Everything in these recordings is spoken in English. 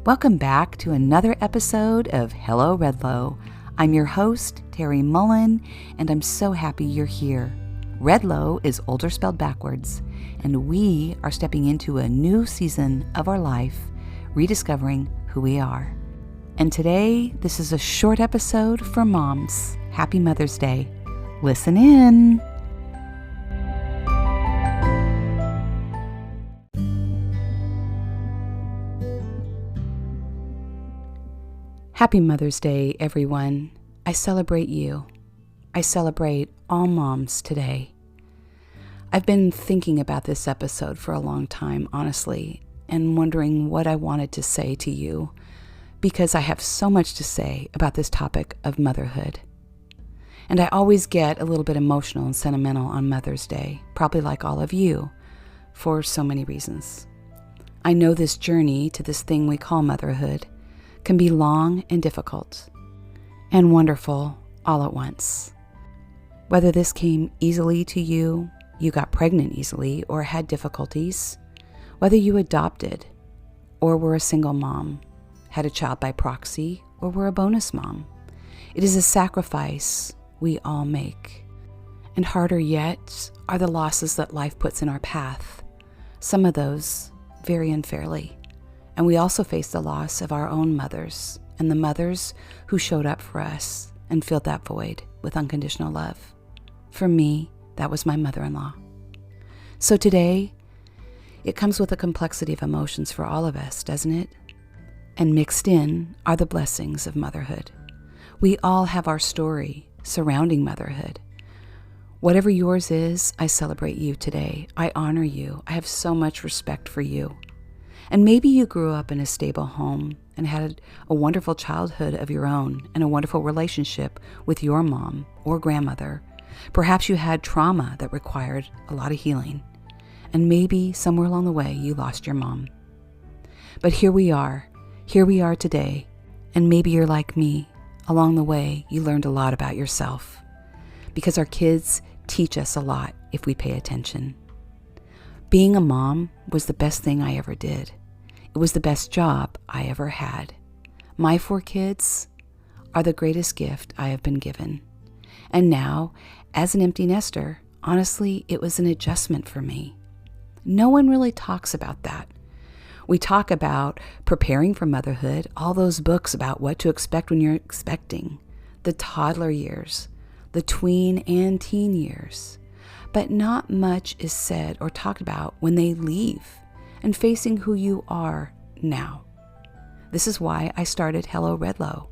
Welcome back to another episode of Hello Redlo. I'm your host, Terry Mullen, and I'm so happy you're here. Redlo is older spelled backwards, and we are stepping into a new season of our life, rediscovering who we are. And today, this is a short episode for moms. Happy Mother's Day. Listen in. Happy Mother's Day, everyone. I celebrate you. I celebrate all moms today. I've been thinking about this episode for a long time, honestly, and wondering what I wanted to say to you, because I have so much to say about this topic of motherhood. And I always get a little bit emotional and sentimental on Mother's Day, probably like all of you, for so many reasons. I know this journey to this thing we call motherhood can be long and difficult and wonderful all at once. Whether this came easily to you, you got pregnant easily or had difficulties, whether you adopted or were a single mom, had a child by proxy, or were a bonus mom, it is a sacrifice we all make. And harder yet are the losses that life puts in our path, some of those very unfairly. And we also face the loss of our own mothers and the mothers who showed up for us and filled that void with unconditional love. For me, that was my mother-in-law. So today, it comes with a complexity of emotions for all of us, doesn't it? And mixed in are the blessings of motherhood. We all have our story surrounding motherhood. Whatever yours is, I celebrate you today. I honor you. I have so much respect for you. And maybe you grew up in a stable home and had a wonderful childhood of your own and a wonderful relationship with your mom or grandmother. Perhaps you had trauma that required a lot of healing. And maybe somewhere along the way you lost your mom. But here we are today. And maybe you're like me. Along the way, you learned a lot about yourself. Because our kids teach us a lot if we pay attention. Being a mom was the best thing I ever did. It was the best job I ever had. My 4 kids are the greatest gift I have been given. And now, as an empty nester, honestly, it was an adjustment for me. No one really talks about that. We talk about preparing for motherhood, all those books about what to expect when you're expecting, the toddler years, the tween and teen years. But not much is said or talked about when they leave and facing who you are now. This is why I started Hello Redlo.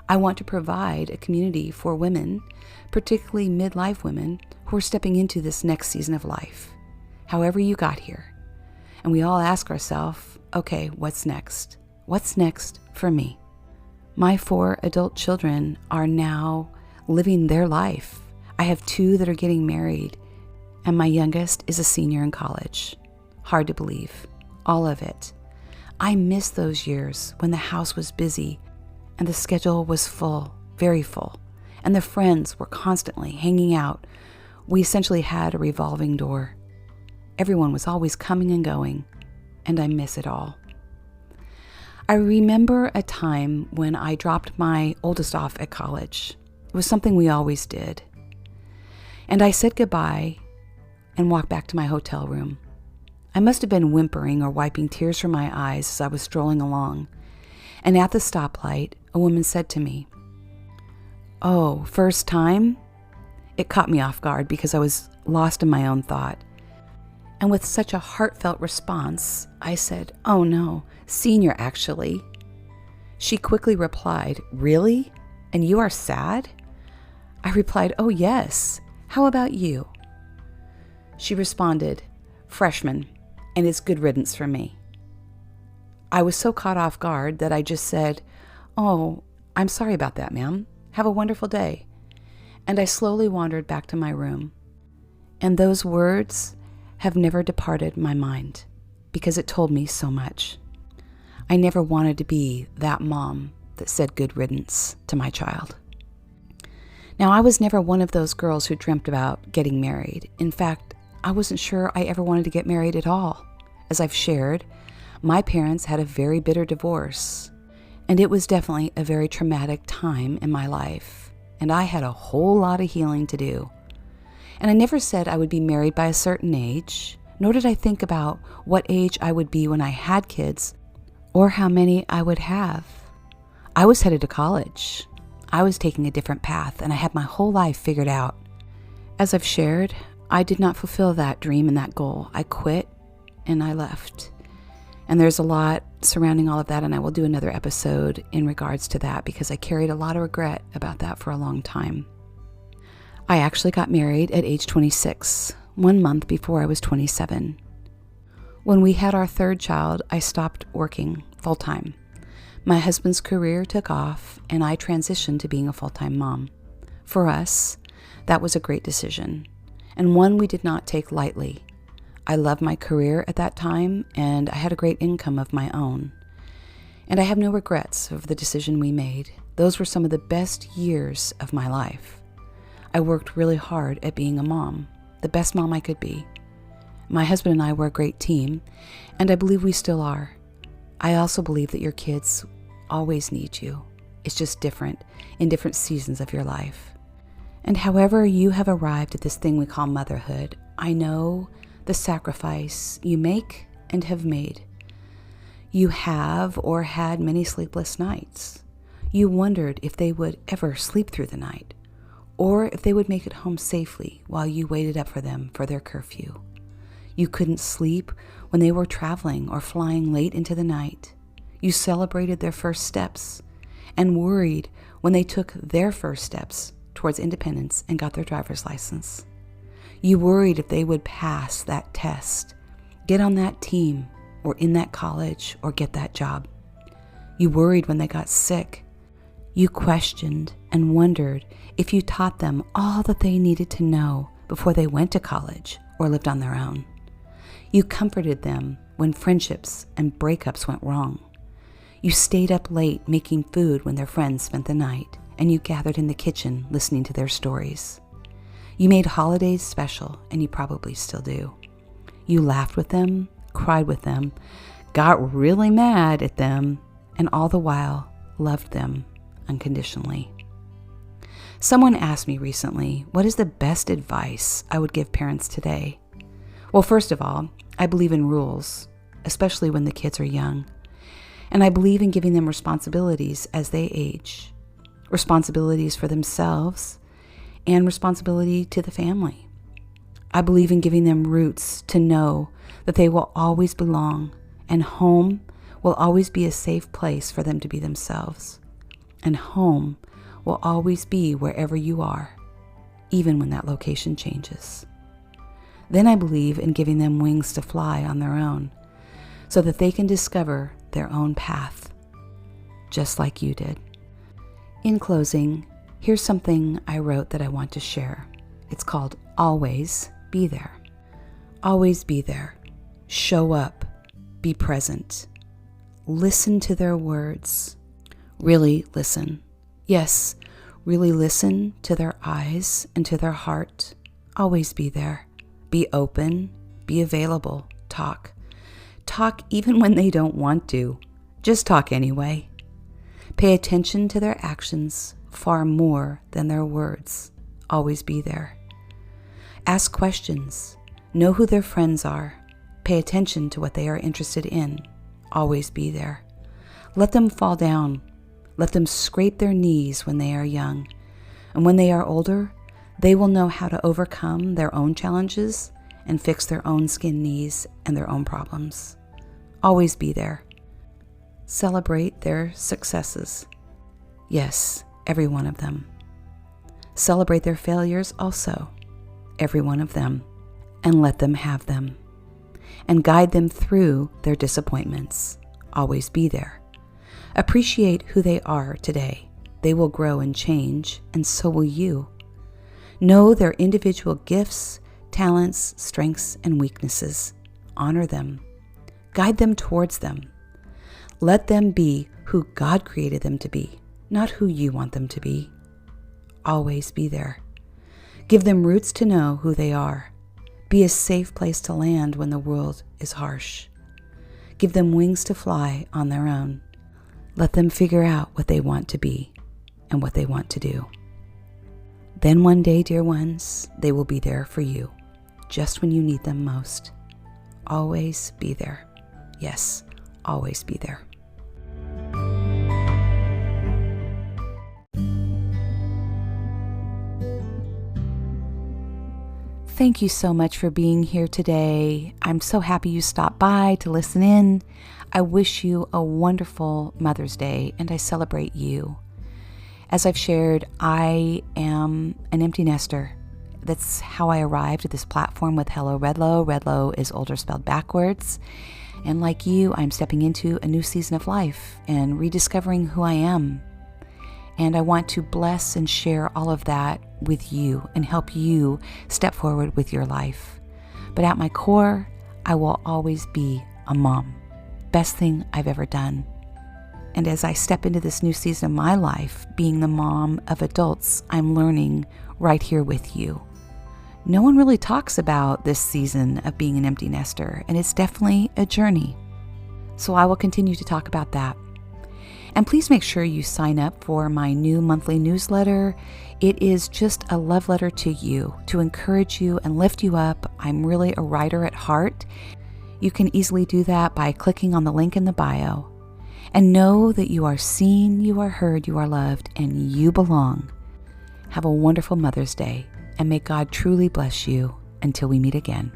I want to provide a community for women, particularly midlife women, who are stepping into this next season of life, however you got here. And we all ask ourselves, okay, what's next? What's next for me? My 4 adult children are now living their life. I have 2 that are getting married, and my youngest is a senior in college. Hard to believe, all of it. I miss those years when the house was busy and the schedule was full, very full, and the friends were constantly hanging out. We essentially had a revolving door. Everyone was always coming and going, and I miss it all. I remember a time when I dropped my oldest off at college. It was something we always did. And I said goodbye and walked back to my hotel room. I must have been whimpering or wiping tears from my eyes as I was strolling along. And at the stoplight, a woman said to me, "Oh, first time?" It caught me off guard because I was lost in my own thought. And with such a heartfelt response, I said, "Oh no, senior actually." She quickly replied, "Really? And you are sad?" I replied, "Oh yes. How about you?" She responded, "Freshman, and it's good riddance for me." I was so caught off guard that I just said, "Oh, I'm sorry about that, ma'am. Have a wonderful day." And I slowly wandered back to my room. And those words have never departed my mind because it told me so much. I never wanted to be that mom that said good riddance to my child. Now, I was never one of those girls who dreamt about getting married. In fact, I wasn't sure I ever wanted to get married at all. As I've shared, My parents had a very bitter divorce, and it was definitely a very traumatic time in my life, and I had a whole lot of healing to do. And I never said I would be married by a certain age, nor did I think about what age I would be when I had kids or how many I would have. I was headed to college. I was taking a different path, and I had my whole life figured out. As I've shared, I did not fulfill that dream and that goal. I quit and I left. And there's a lot surrounding all of that, and I will do another episode in regards to that because I carried a lot of regret about that for a long time. I actually got married at age 26, 1 month before I was 27. When we had our third child, I stopped working full-time. My husband's career took off, and I transitioned to being a full-time mom. For us, that was a great decision, and one we did not take lightly. I loved my career at that time, and I had a great income of my own. And I have no regrets of the decision we made. Those were some of the best years of my life. I worked really hard at being a mom, the best mom I could be. My husband and I were a great team, and I believe we still are. I also believe that your kids always need you. It's just different in different seasons of your life. And however you have arrived at this thing we call motherhood, I know the sacrifice you make and have made. You have or had many sleepless nights. You wondered if they would ever sleep through the night, or if they would make it home safely while you waited up for them for their curfew. You couldn't sleep when they were traveling or flying late into the night. You celebrated their first steps and worried when they took their first steps towards independence and got their driver's license. You worried if they would pass that test, get on that team, or in that college, or get that job. You worried when they got sick. You questioned and wondered if you taught them all that they needed to know before they went to college or lived on their own. You comforted them when friendships and breakups went wrong. You stayed up late making food when their friends spent the night, and you gathered in the kitchen listening to their stories. You made holidays special, and you probably still do. You laughed with them, cried with them, got really mad at them, and all the while loved them unconditionally. Someone asked me recently, what is the best advice I would give parents today? Well, first of all, I believe in rules, especially when the kids are young. And I believe in giving them responsibilities as they age. Responsibilities for themselves and responsibility to the family. I believe in giving them roots to know that they will always belong, and home will always be a safe place for them to be themselves. And home will always be wherever you are, even when that location changes. Then I believe in giving them wings to fly on their own, so that they can discover their own path, just like you did. In closing, here's something I wrote that I want to share. It's called Always Be There. Always be there. Show up. Be present. Listen to their words. Really listen. Yes, really listen to their eyes and to their heart. Always be there. Be open. Be available. Talk. Talk even when they don't want to. Just talk anyway. Pay attention to their actions far more than their words. Always be there. Ask questions. Know who their friends are. Pay attention to what they are interested in. Always be there. Let them fall down. Let them scrape their knees when they are young. And when they are older, they will know how to overcome their own challenges and fix their own skin knees and their own problems. Always be there. Celebrate their successes. Yes, every one of them. Celebrate their failures also, every one of them, and let them have them. And guide them through their disappointments. Always be there. Appreciate who they are today. They will grow and change, and so will you. Know their individual gifts, talents, strengths, and weaknesses. Honor them. Guide them towards them. Let them be who God created them to be, not who you want them to be. Always be there. Give them roots to know who they are. Be a safe place to land when the world is harsh. Give them wings to fly on their own. Let them figure out what they want to be and what they want to do. Then one day, dear ones, they will be there for you, just when you need them most. Always be there. Yes, always be there. Thank you so much for being here today. I'm so happy you stopped by to listen in. I wish you a wonderful Mother's Day, and I celebrate you. As I've shared, I am an empty nester. That's how I arrived at this platform with Hello Redlo. Redlo is older spelled backwards. And like you, I'm stepping into a new season of life and rediscovering who I am. And I want to bless and share all of that with you and help you step forward with your life. But at my core, I will always be a mom. Best thing I've ever done. And as I step into this new season of my life, being the mom of adults, I'm learning right here with you. No one really talks about this season of being an empty nester, and it's definitely a journey. So I will continue to talk about that. And please make sure you sign up for my new monthly newsletter. It is just a love letter to you, to encourage you and lift you up. I'm really a writer at heart. You can easily do that by clicking on the link in the bio. And know that you are seen, you are heard, you are loved, and you belong. Have a wonderful Mother's Day, and may God truly bless you until we meet again.